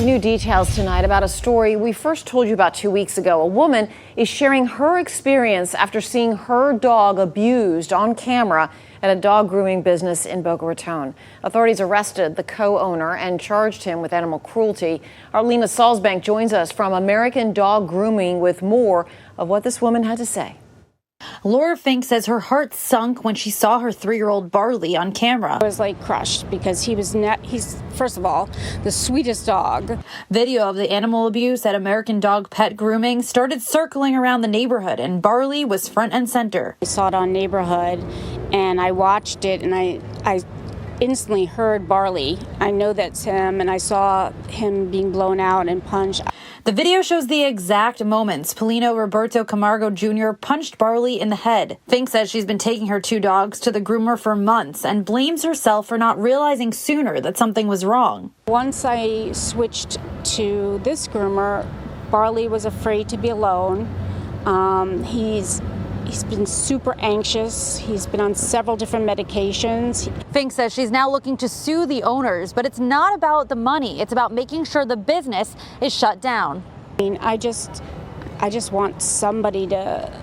New details tonight about a story we first told you about 2 weeks ago. A woman is sharing her experience after seeing her dog abused on camera at a dog grooming business in Boca Raton. Authorities arrested the co-owner and charged him with animal cruelty. Our Lena Salzbank joins us from American Dog Grooming with more of what this woman had to say. Laura Fink says her heart sunk when she saw her 3-year-old Barley on camera. I was like crushed because he's first of all the sweetest dog. Video of the animal abuse at American Dog Pet Grooming started circling around the neighborhood, and Barley was front and center. I saw it on Neighborhood and I watched it, and I instantly heard Barley. I know that's him, and I saw him being blown out and punched. The video shows the exact moments Polino Roberto Camargo Jr. punched Barley in the head. Fink says she's been taking her 2 dogs to the groomer for months and blames herself for not realizing sooner that something was wrong. Once I switched to this groomer, Barley was afraid to be alone. He's been super anxious. He's been on several different medications. Fink says she's now looking to sue the owners, but it's not about the money. It's about making sure the business is shut down. I mean, I just want somebody to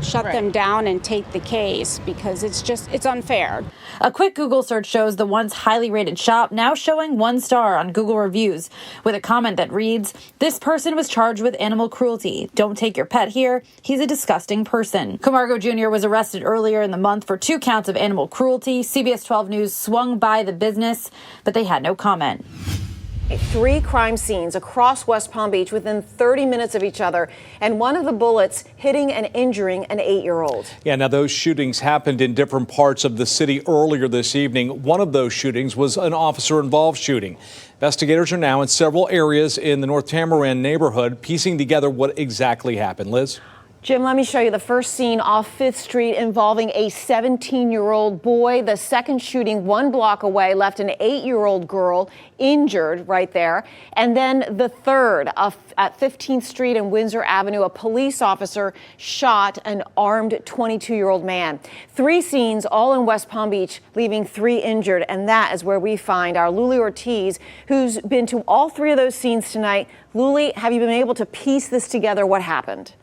shut them down and take the case, because it's unfair. A quick Google search shows the once highly rated shop now showing 1 star on Google reviews, with a comment that reads, "This person was charged with animal cruelty. Don't take your pet here. He's a disgusting person." Camargo Jr. was arrested earlier in the month for 2 counts of animal cruelty. CBS 12 News swung by the business, but they had no comment. 3 crime scenes across West Palm Beach within 30 minutes of each other, and one of the bullets hitting and injuring an 8-year-old. Yeah, now those shootings happened in different parts of the city earlier this evening. One of those shootings was an officer-involved shooting. Investigators are now in several areas in the North Tamaran neighborhood piecing together what exactly happened. Liz? Jim, let me show you the first scene off 5th Street involving a 17-year-old boy. The second shooting 1 block away left an 8-year-old girl injured right there. And then the third at 15th Street and Windsor Avenue, a police officer shot an armed 22-year-old man. 3 scenes all in West Palm Beach, leaving 3 injured. And that is where we find our Luli Ortiz, who's been to all 3 of those scenes tonight. Luli, have you been able to piece this together? What happened?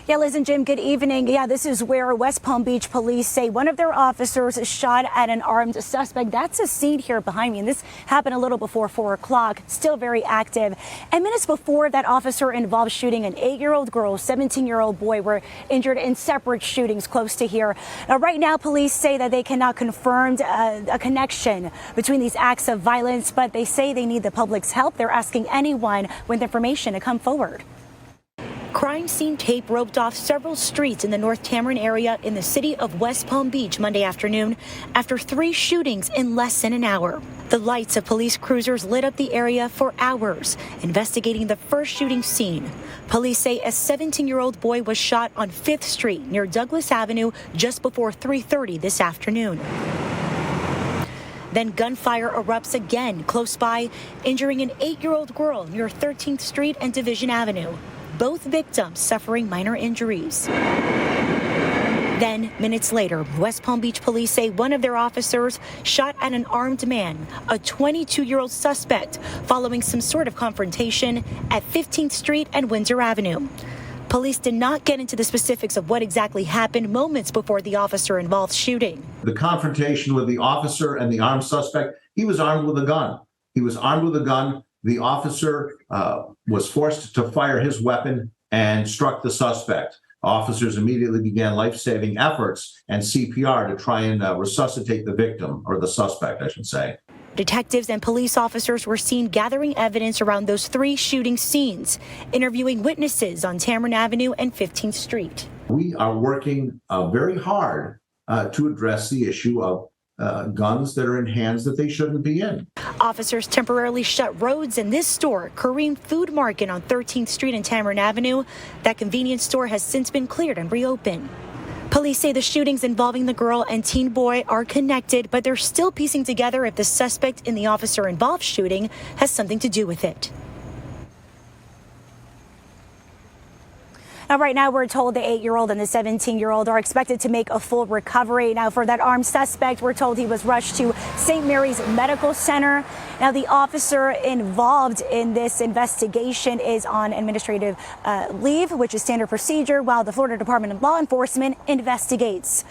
Yeah, Liz and Jim, good evening. Yeah, this is where West Palm Beach police say one of their officers shot at an armed suspect. That's a scene here behind me, and this happened a little before 4 o'clock, still very active. And minutes before that officer-involved shooting, an 8-year-old girl, 17-year-old boy were injured in separate shootings close to here. Now, right now, police say that they cannot confirm a connection between these acts of violence, but they say they need the public's help. They're asking anyone with information to come forward. Crime scene tape roped off several streets in the North Tamaran area in the city of West Palm Beach Monday afternoon after 3 shootings in less than an hour. The lights of police cruisers lit up the area for hours, investigating the first shooting scene. Police say a 17-year-old boy was shot on 5th Street near Douglas Avenue just before 3:30 this afternoon. Then gunfire erupts again close by, injuring an 8-year-old girl near 13th Street and Division Avenue. Both victims suffering minor injuries. Then, minutes later, West Palm Beach police say one of their officers shot at an armed man, a 22-year-old suspect, following some sort of confrontation at 15th Street and Windsor Avenue. Police did not get into the specifics of what exactly happened moments before the officer-involved shooting. The confrontation with the officer and the armed suspect, he was armed with a gun. The officer was forced to fire his weapon and struck the suspect. Officers immediately began life-saving efforts and CPR to try and resuscitate the victim, or the suspect, I should say. Detectives and police officers were seen gathering evidence around those 3 shooting scenes, interviewing witnesses on Tamaran Avenue and 15th Street. We are working very hard to address the issue of guns that are in hands that they shouldn't be in. Officers temporarily shut roads in this store, Kareem Food Market on 13th Street and Tamaran Avenue. That convenience store has since been cleared and reopened. Police say the shootings involving the girl and teen boy are connected, but they're still piecing together if the suspect in the officer-involved shooting has something to do with it. Now, right now, we're told the 8-year-old and the 17-year-old are expected to make a full recovery. Now, for that armed suspect, we're told he was rushed to St. Mary's Medical Center. Now, the officer involved in this investigation is on administrative leave, which is standard procedure, while the Florida Department of Law Enforcement investigates.